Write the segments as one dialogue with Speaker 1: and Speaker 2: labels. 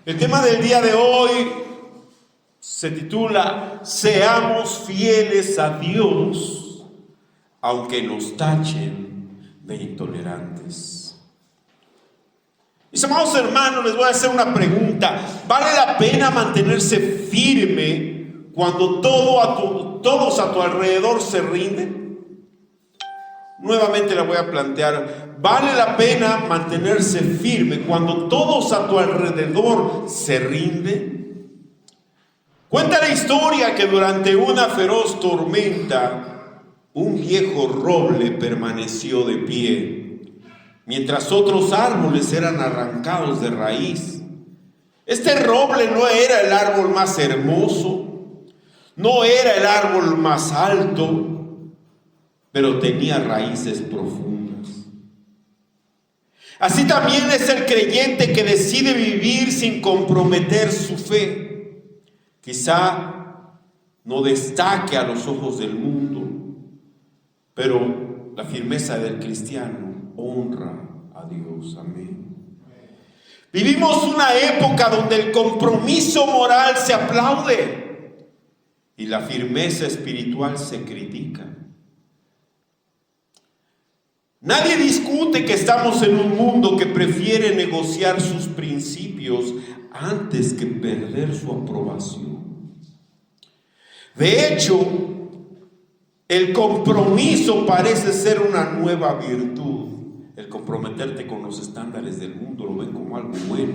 Speaker 1: El tema del día de hoy se titula Seamos fieles a Dios, aunque nos tachen de intolerantes. Mis amados hermanos, les voy a hacer una pregunta. ¿Vale la pena mantenerse firme cuando todos a tu alrededor se rinden? Nuevamente la voy a plantear. ¿Vale la pena mantenerse firme cuando todos a tu alrededor se rinden? Cuenta la historia que durante una feroz tormenta, un viejo roble permaneció de pie, mientras otros árboles eran arrancados de raíz. Este roble no era el árbol más hermoso, no era el árbol más alto, pero tenía raíces profundas. Así también es el creyente que decide vivir sin comprometer su fe. Quizá no destaque a los ojos del mundo, pero la firmeza del cristiano honra a Dios. Amén. Vivimos una época donde el compromiso moral se aplaude y la firmeza espiritual se critica. Nadie discute que estamos en un mundo que prefiere negociar sus principios antes que perder su aprobación. De hecho, el compromiso parece ser una nueva virtud. El comprometerte con los estándares del mundo lo ven como algo bueno.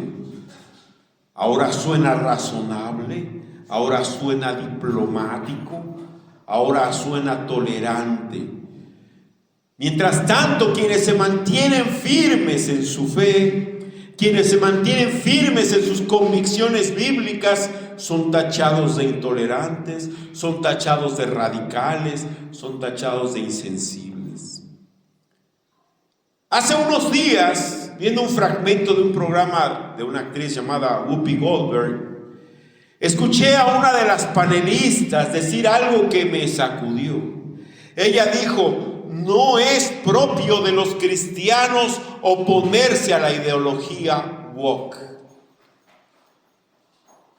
Speaker 1: Ahora suena razonable, ahora suena diplomático, ahora suena tolerante. Mientras tanto, quienes se mantienen firmes en su fe, quienes se mantienen firmes en sus convicciones bíblicas, son tachados de intolerantes, son tachados de radicales, son tachados de insensibles. Hace unos días, viendo un fragmento de un programa de una actriz llamada Whoopi Goldberg, escuché a una de las panelistas decir algo que me sacudió. Ella dijo: no es propio de los cristianos oponerse a la ideología woke.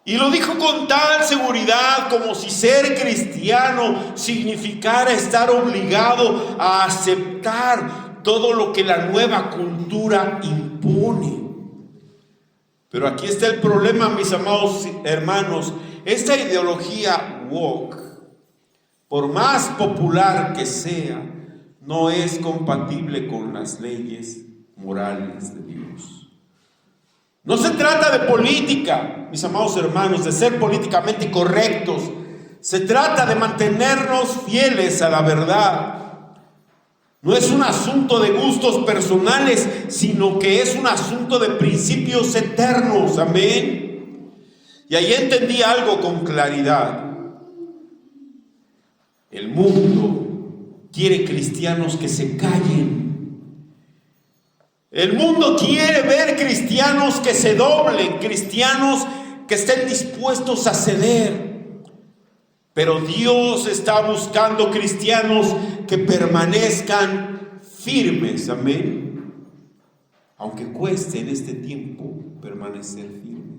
Speaker 1: Y lo dijo con tal seguridad como si ser cristiano significara estar obligado a aceptar todo lo que la nueva cultura impone. Pero aquí está el problema, mis amados hermanos. Esta ideología woke, por más popular que sea, no es compatible con las leyes morales de Dios. No se trata de política, mis amados hermanos, de ser políticamente correctos. Se trata de mantenernos fieles a la verdad. No es un asunto de gustos personales, sino que es un asunto de principios eternos. Amén. Y ahí entendí algo con claridad. El mundo quiere cristianos que se callen. El mundo quiere ver cristianos que se doblen, cristianos que estén dispuestos a ceder. Pero Dios está buscando cristianos que permanezcan firmes, amén. Aunque cueste en este tiempo permanecer firme.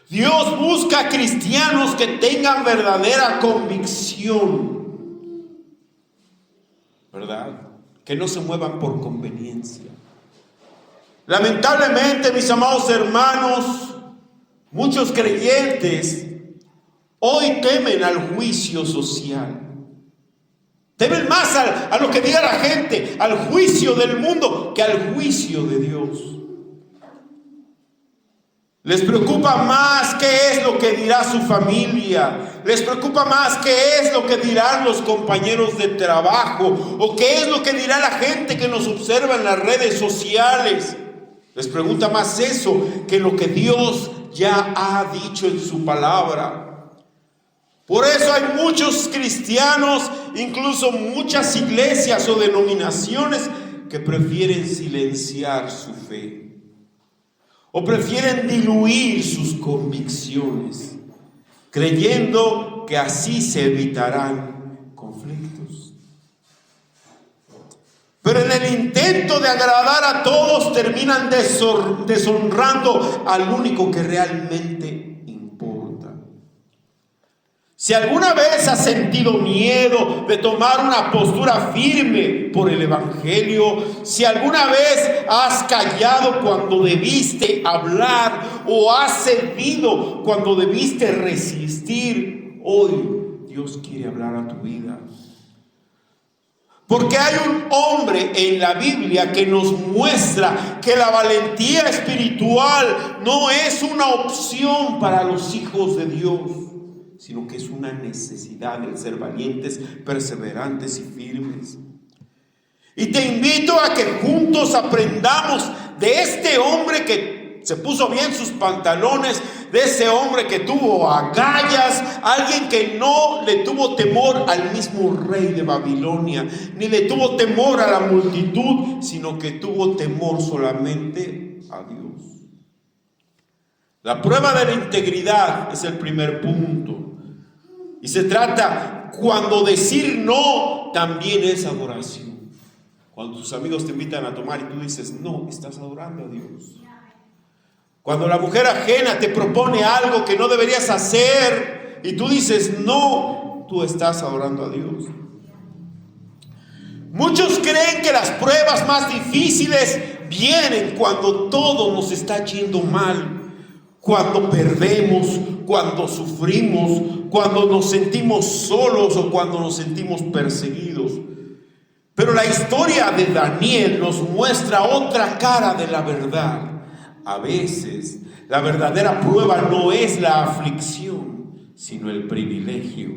Speaker 1: Dios busca cristianos que tengan verdadera convicción, ¿verdad? Que no se muevan por conveniencia. Lamentablemente, mis amados hermanos, muchos creyentes hoy temen al juicio social. Temen más a lo que diga la gente, al juicio del mundo, que al juicio de Dios. Les preocupa más qué es lo que dirá su familia. Les preocupa más qué es lo que dirán los compañeros de trabajo, o qué es lo que dirá la gente que nos observa en las redes sociales. Les pregunta más eso que lo que Dios ya ha dicho en su palabra. Por eso hay muchos cristianos, incluso muchas iglesias o denominaciones, que prefieren silenciar su fe. O prefieren diluir sus convicciones, creyendo que así se evitarán conflictos. Pero en el intento de agradar a todos terminan deshonrando al único que realmente importa. Si alguna vez has sentido miedo de tomar una postura firme por el Evangelio, si alguna vez has callado cuando debiste hablar o has cedido cuando debiste resistir, hoy Dios quiere hablar a tu vida. Porque hay un hombre en la Biblia que nos muestra que la valentía espiritual no es una opción para los hijos de Dios, sino que es una necesidad el ser valientes, perseverantes y firmes. Y te invito a que juntos aprendamos de este hombre que se puso bien sus pantalones, de ese hombre que tuvo agallas, alguien que no le tuvo temor al mismo rey de Babilonia, ni le tuvo temor a la multitud, sino que tuvo temor solamente a Dios. La prueba de la integridad es el primer punto. Y se trata cuando decir no también es adoración. Cuando tus amigos te invitan a tomar y tú dices no, estás adorando a Dios. Cuando la mujer ajena te propone algo que no deberías hacer y tú dices no, tú estás adorando a Dios. Muchos creen que las pruebas más difíciles vienen cuando todo nos está yendo mal, cuando perdemos, cuando sufrimos, cuando nos sentimos solos o cuando nos sentimos perseguidos. Pero la historia de Daniel nos muestra otra cara de la verdad. A veces la verdadera prueba no es la aflicción, sino el privilegio.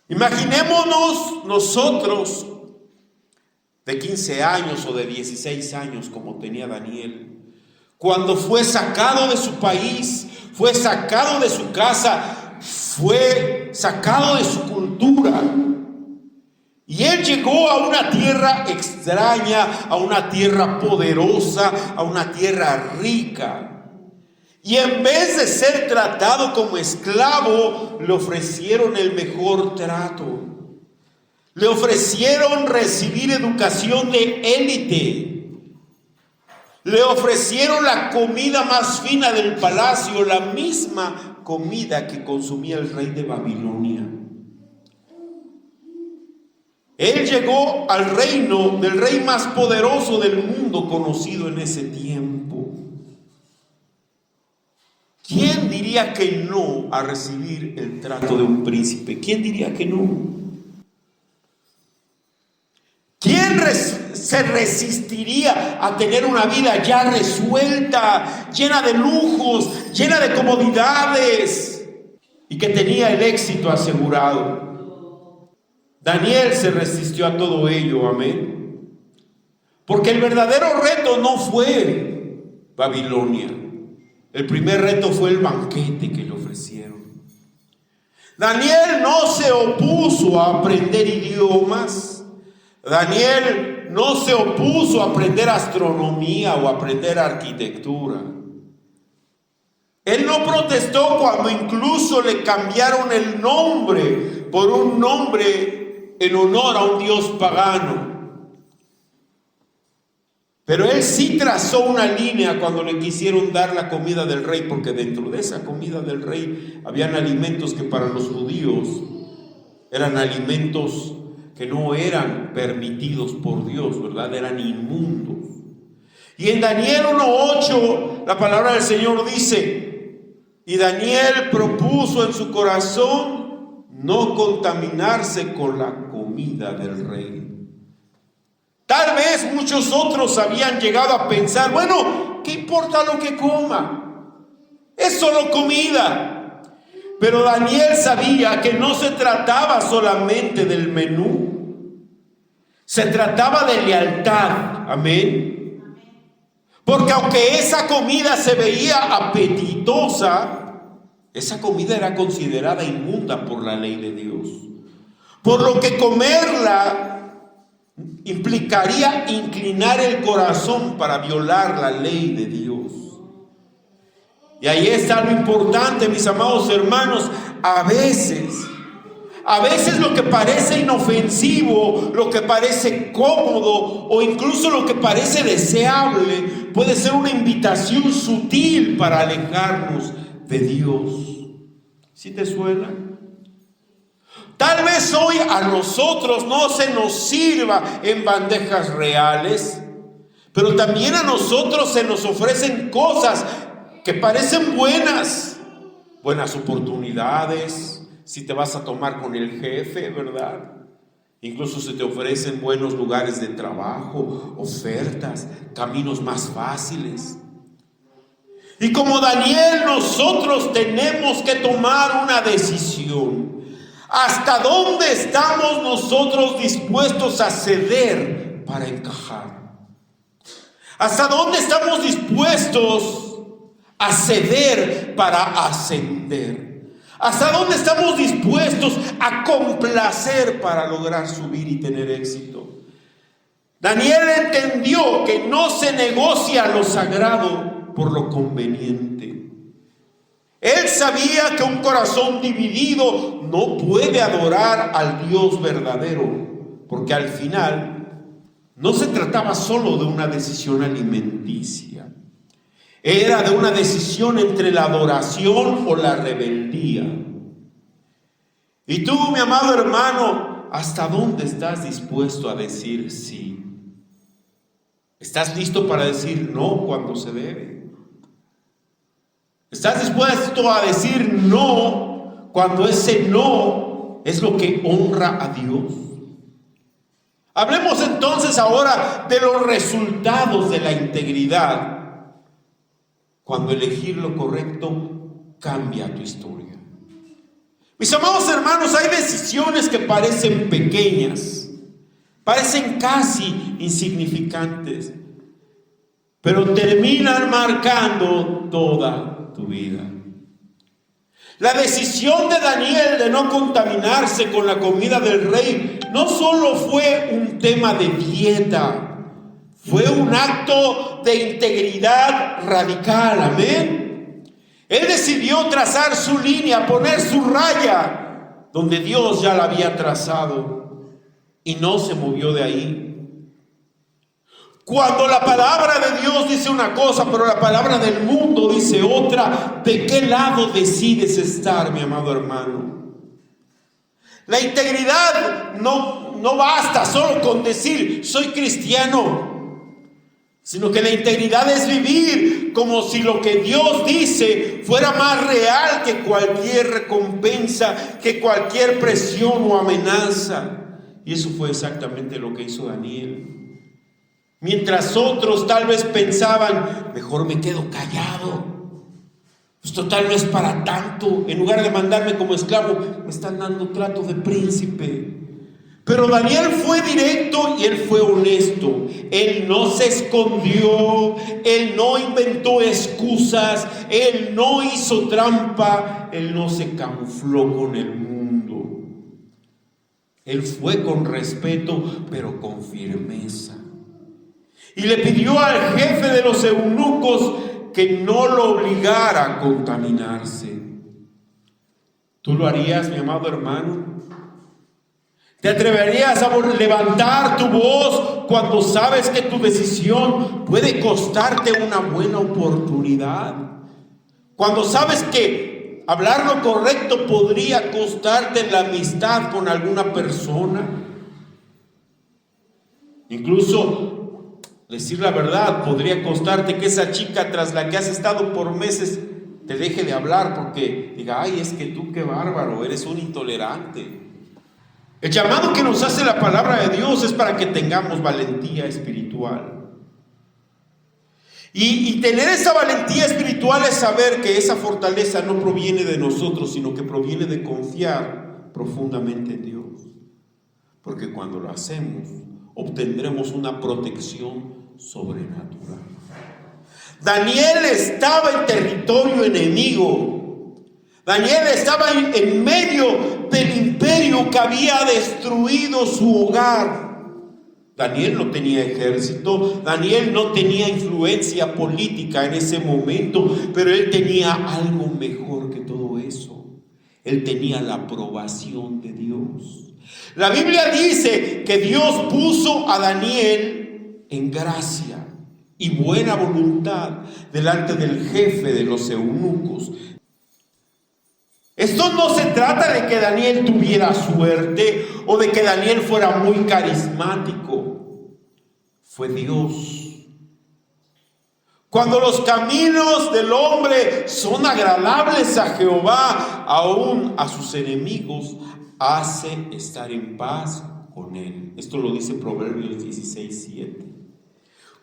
Speaker 1: Imaginémonos nosotros de 15 años o de 16 años como tenía Daniel, cuando fue sacado de su país, fue sacado de su casa, fue sacado de su cultura. Y él llegó a una tierra extraña, a una tierra poderosa, a una tierra rica. Y en vez de ser tratado como esclavo, le ofrecieron el mejor trato. Le ofrecieron recibir educación de élite. Le ofrecieron la comida más fina del palacio, la misma comida que consumía el rey de Babilonia. Él llegó al reino del rey más poderoso del mundo conocido en ese tiempo. ¿Quién diría que no a recibir el trato de un príncipe? ¿Quién diría que no? ¿Quién se resistiría a tener una vida ya resuelta, llena de lujos, llena de comodidades y que tenía el éxito asegurado? Daniel se resistió a todo ello, amén. Porque el verdadero reto no fue Babilonia. El primer reto fue el banquete que le ofrecieron. Daniel no se opuso a aprender idiomas. Daniel no se opuso a aprender astronomía o a aprender arquitectura. Él no protestó cuando incluso le cambiaron el nombre por un nombre en honor a un dios pagano. Pero él sí trazó una línea cuando le quisieron dar la comida del rey, porque dentro de esa comida del rey habían alimentos que para los judíos eran alimentos que no eran permitidos por Dios, ¿verdad? Eran inmundos. Y en Daniel 1:8 la palabra del Señor dice: y Daniel propuso en su corazón no contaminarse con la comida del rey. Tal vez muchos otros habían llegado a pensar, bueno, ¿qué importa lo que coma? Es solo comida. Pero Daniel sabía que no se trataba solamente del menú. Se trataba de lealtad. Amén. Porque aunque esa comida se veía apetitosa, esa comida era considerada inmunda por la ley de Dios. Por lo que comerla implicaría inclinar el corazón para violar la ley de Dios. Y ahí está lo importante, mis amados hermanos. A veces A veces lo que parece inofensivo, lo que parece cómodo o incluso lo que parece deseable puede ser una invitación sutil para alejarnos de Dios. ¿Sí te suena? Tal vez hoy a nosotros no se nos sirva en bandejas reales, pero también a nosotros se nos ofrecen cosas que parecen buenas oportunidades. Si te vas a tomar con el jefe, ¿verdad? Incluso se te ofrecen buenos lugares de trabajo, ofertas, caminos más fáciles. Y como Daniel, nosotros tenemos que tomar una decisión. ¿Hasta dónde estamos nosotros dispuestos a ceder para encajar? ¿Hasta dónde estamos dispuestos a ceder para ascender? ¿Hasta dónde estamos dispuestos a complacer para lograr subir y tener éxito? Daniel entendió que no se negocia lo sagrado por lo conveniente. Él sabía que un corazón dividido no puede adorar al Dios verdadero, porque al final no se trataba solo de una decisión alimenticia. Era de una decisión entre la adoración o la rebeldía. Y tú, mi amado hermano, ¿hasta dónde estás dispuesto a decir sí? ¿Estás listo para decir no cuando se debe? ¿Estás dispuesto a decir no cuando ese no es lo que honra a Dios? Hablemos entonces ahora de los resultados de la integridad. Cuando elegir lo correcto cambia tu historia. Mis amados hermanos, hay decisiones que parecen pequeñas, parecen casi insignificantes, pero terminan marcando toda tu vida. La decisión de Daniel de no contaminarse con la comida del rey no solo fue un tema de dieta, fue un acto de integridad radical, amén. Él decidió trazar su línea, poner su raya donde Dios ya la había trazado y no se movió de ahí. Cuando la palabra de Dios dice una cosa, pero la palabra del mundo dice otra, ¿de qué lado decides estar, mi amado hermano? La integridad no basta solo con decir soy cristiano, sino que la integridad es vivir como si lo que Dios dice fuera más real que cualquier recompensa, que cualquier presión o amenaza. Y eso fue exactamente lo que hizo Daniel. Mientras otros tal vez pensaban, mejor me quedo callado, pues total no es para tanto, en lugar de mandarme como esclavo, me están dando trato de príncipe. Pero Daniel fue directo y él fue honesto. Él no se escondió, él no inventó excusas, él no hizo trampa, él no se camufló con el mundo. Él fue con respeto, pero con firmeza. Y le pidió al jefe de los eunucos que no lo obligara a contaminarse. ¿Tú lo harías, mi amado hermano? ¿Te atreverías a levantar tu voz cuando sabes que tu decisión puede costarte una buena oportunidad? Cuando sabes que hablar lo correcto podría costarte la amistad con alguna persona. Incluso decir la verdad podría costarte que esa chica tras la que has estado por meses te deje de hablar porque diga, ay, es que tú qué bárbaro, eres un intolerante. El llamado que nos hace la palabra de Dios es para que tengamos valentía espiritual. Y tener esa valentía espiritual es saber que esa fortaleza no proviene de nosotros, sino que proviene de confiar profundamente en Dios. Porque cuando lo hacemos, obtendremos una protección sobrenatural. Daniel estaba en territorio enemigo. Daniel estaba en medio del imperio que había destruido su hogar. Daniel no tenía ejército, Daniel no tenía influencia política en ese momento, pero él tenía algo mejor que todo eso. Él tenía la aprobación de Dios. La Biblia dice que Dios puso a Daniel en gracia y buena voluntad delante del jefe de los eunucos. Esto no se trata de que Daniel tuviera suerte o de que Daniel fuera muy carismático. Fue Dios. Cuando los caminos del hombre son agradables a Jehová, aún a sus enemigos hace estar en paz con él. Esto lo dice Proverbios 16:7.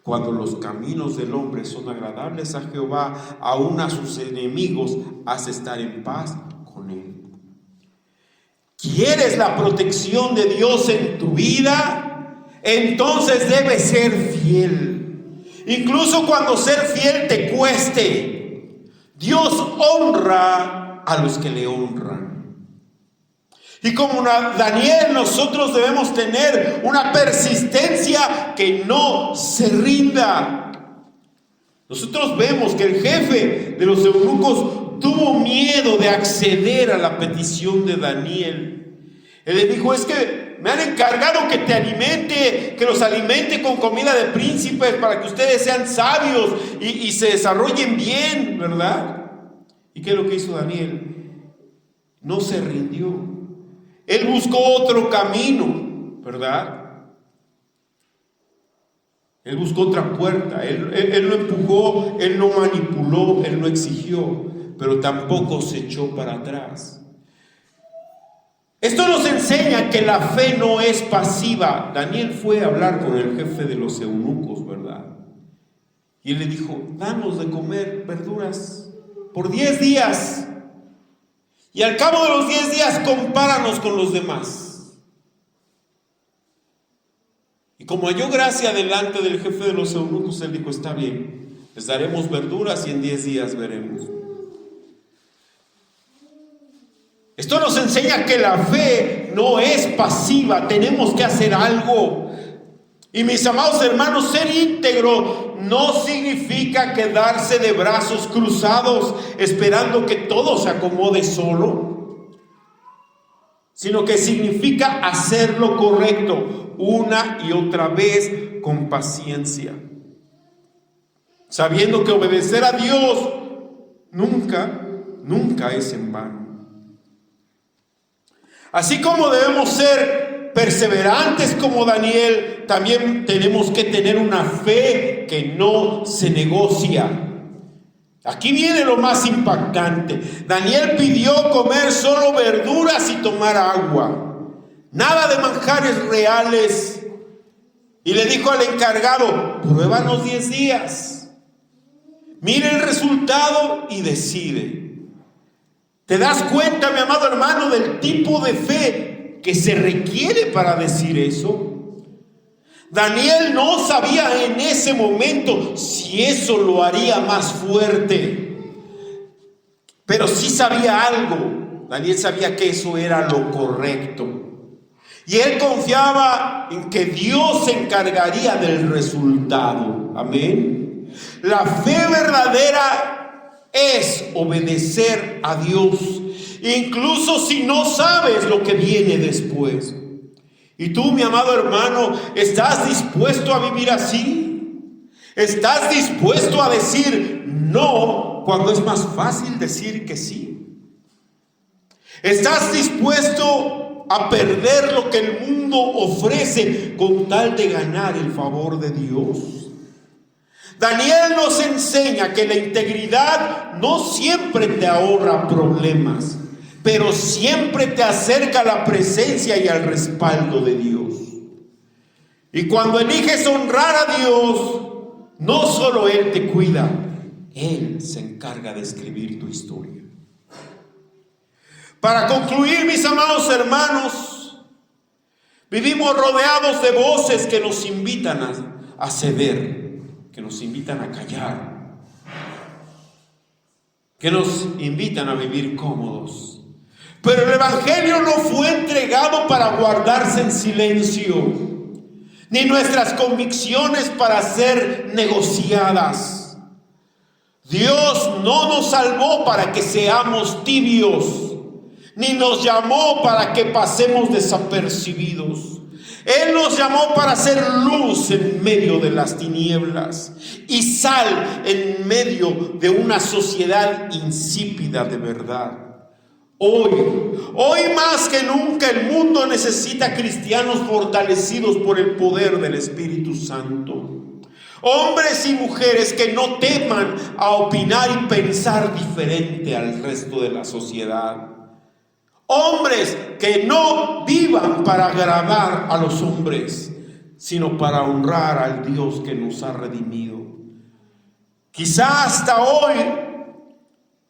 Speaker 1: Cuando los caminos del hombre son agradables a Jehová, aún a sus enemigos hace estar en paz con él. ¿Quieres la protección de Dios en tu vida? Entonces debes ser fiel. Incluso cuando ser fiel te cueste. Dios honra a los que le honran. Y como Daniel, nosotros debemos tener una persistencia que no se rinda. Nosotros vemos que el jefe de los eunucos tuvo miedo de acceder a la petición de Daniel. Él le dijo: es que me han encargado que te alimente, que los alimente con comida de príncipes para que ustedes sean sabios y se desarrollen bien, ¿verdad? ¿Y qué es lo que hizo Daniel? No se rindió. Él buscó otro camino, ¿verdad? Él buscó otra puerta. Él no empujó, él no manipuló, él no exigió, pero tampoco se echó para atrás. Esto nos enseña que la fe no es pasiva. Daniel fue a hablar con el jefe de los eunucos, ¿verdad? Y él le dijo: danos de comer verduras por 10 días. Y al cabo de los 10 días, compáranos con los demás. Y como halló gracia delante del jefe de los eunucos, él dijo: está bien, les daremos verduras y en 10 días veremos. Esto nos enseña que la fe no es pasiva, tenemos que hacer algo. Y mis amados hermanos, ser íntegro no significa quedarse de brazos cruzados esperando que todo se acomode solo, sino que significa hacer lo correcto una y otra vez con paciencia, sabiendo que obedecer a Dios nunca es en vano. Así como debemos ser perseverantes como Daniel, también tenemos que tener una fe que no se negocia. Aquí viene lo más impactante. Daniel pidió comer solo verduras y tomar agua, nada de manjares reales. Y le dijo al encargado: pruébanos 10 días, mire el resultado y decide. ¿Te das cuenta, mi amado hermano, del tipo de fe que se requiere para decir eso? Daniel no sabía en ese momento si eso lo haría más fuerte, pero sí sabía algo. Daniel sabía que eso era lo correcto. Y él confiaba en que Dios se encargaría del resultado. Amén. La fe verdadera es obedecer a Dios, incluso si no sabes lo que viene después. Y tú, mi amado hermano, ¿estás dispuesto a vivir así? ¿Estás dispuesto a decir no cuando es más fácil decir que sí? ¿Estás dispuesto a perder lo que el mundo ofrece con tal de ganar el favor de Dios? Daniel nos enseña que la integridad no siempre te ahorra problemas, pero siempre te acerca a la presencia y al respaldo de Dios. Y cuando eliges honrar a Dios, no solo Él te cuida, Él se encarga de escribir tu historia. Para concluir, mis amados hermanos, vivimos rodeados de voces que nos invitan a ceder, que nos invitan a callar, que nos invitan a vivir cómodos. Pero el Evangelio no fue entregado para guardarse en silencio, ni nuestras convicciones para ser negociadas. Dios no nos salvó para que seamos tibios, ni nos llamó para que pasemos desapercibidos. Él nos llamó para ser luz en medio de las tinieblas y sal en medio de una sociedad insípida de verdad. Hoy más que nunca el mundo necesita cristianos fortalecidos por el poder del Espíritu Santo. Hombres y mujeres que no teman a opinar y pensar diferente al resto de la sociedad. Hombres que no vivan para agradar a los hombres, sino para honrar al Dios que nos ha redimido. Quizá hasta hoy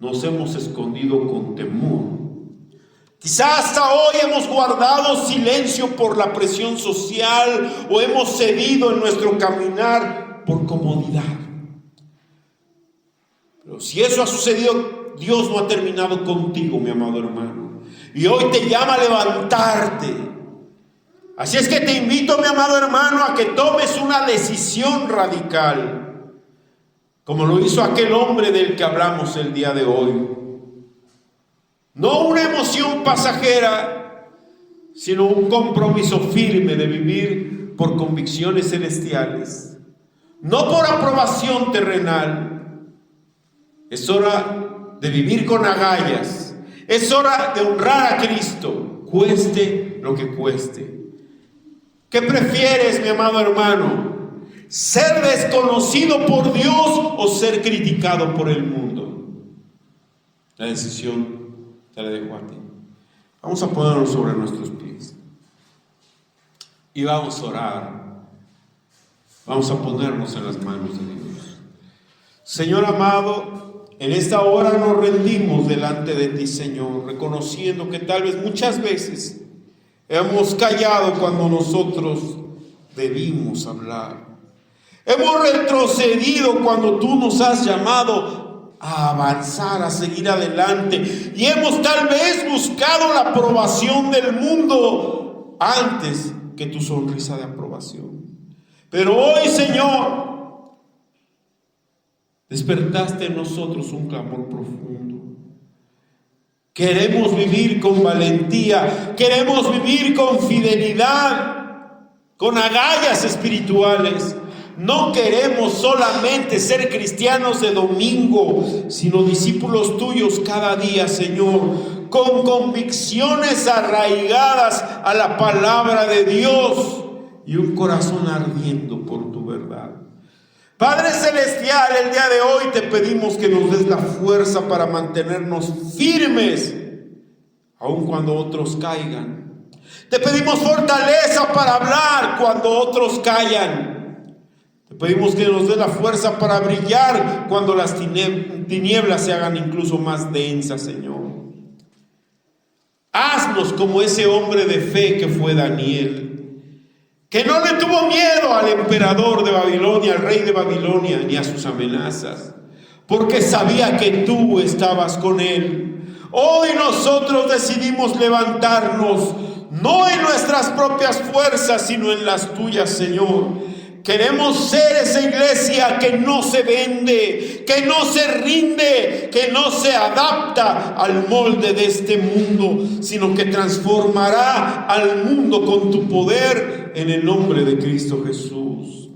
Speaker 1: nos hemos escondido con temor. Quizá hasta hoy hemos guardado silencio por la presión social o hemos cedido en nuestro caminar por comodidad. Pero si eso ha sucedido, Dios no ha terminado contigo, mi amado hermano. Y hoy te llama a levantarte. Así es que te invito, mi amado hermano, a que tomes una decisión radical, como lo hizo aquel hombre del que hablamos el día de hoy. No una emoción pasajera, sino un compromiso firme de vivir por convicciones celestiales, no por aprobación terrenal. Es hora de vivir con agallas. Es hora de honrar a Cristo, cueste lo que cueste. ¿Qué prefieres, mi amado hermano? ¿Ser desconocido por Dios o ser criticado por el mundo? La decisión te la dejo a ti. Vamos a ponernos sobre nuestros pies y vamos a orar. Vamos a ponernos en las manos de Dios. Señor amado, en esta hora nos rendimos delante de ti, Señor, reconociendo que tal vez muchas veces hemos callado cuando nosotros debimos hablar. Hemos retrocedido cuando tú nos has llamado a avanzar, a seguir adelante. Y hemos tal vez buscado la aprobación del mundo antes que tu sonrisa de aprobación. Pero hoy, Señor, despertaste en nosotros un clamor profundo. Queremos vivir con valentía, queremos vivir con fidelidad, con agallas espirituales. No queremos solamente ser cristianos de domingo, sino discípulos tuyos cada día, Señor, con convicciones arraigadas a la palabra de Dios y un corazón ardiendo por tu verdad. Padre Celestial, el día de hoy te pedimos que nos des la fuerza para mantenernos firmes, aun cuando otros caigan. Te pedimos fortaleza para hablar cuando otros callan. Te pedimos que nos des la fuerza para brillar cuando las tinieblas se hagan incluso más densas, Señor. Haznos como ese hombre de fe que fue Daniel, que no le tuvo miedo al emperador de Babilonia, al rey de Babilonia, ni a sus amenazas, porque sabía que tú estabas con él. Hoy nosotros decidimos levantarnos, no en nuestras propias fuerzas, sino en las tuyas, Señor. Queremos ser esa iglesia que no se vende, que no se rinde, que no se adapta al molde de este mundo, sino que transformará al mundo con tu poder en el nombre de Cristo Jesús.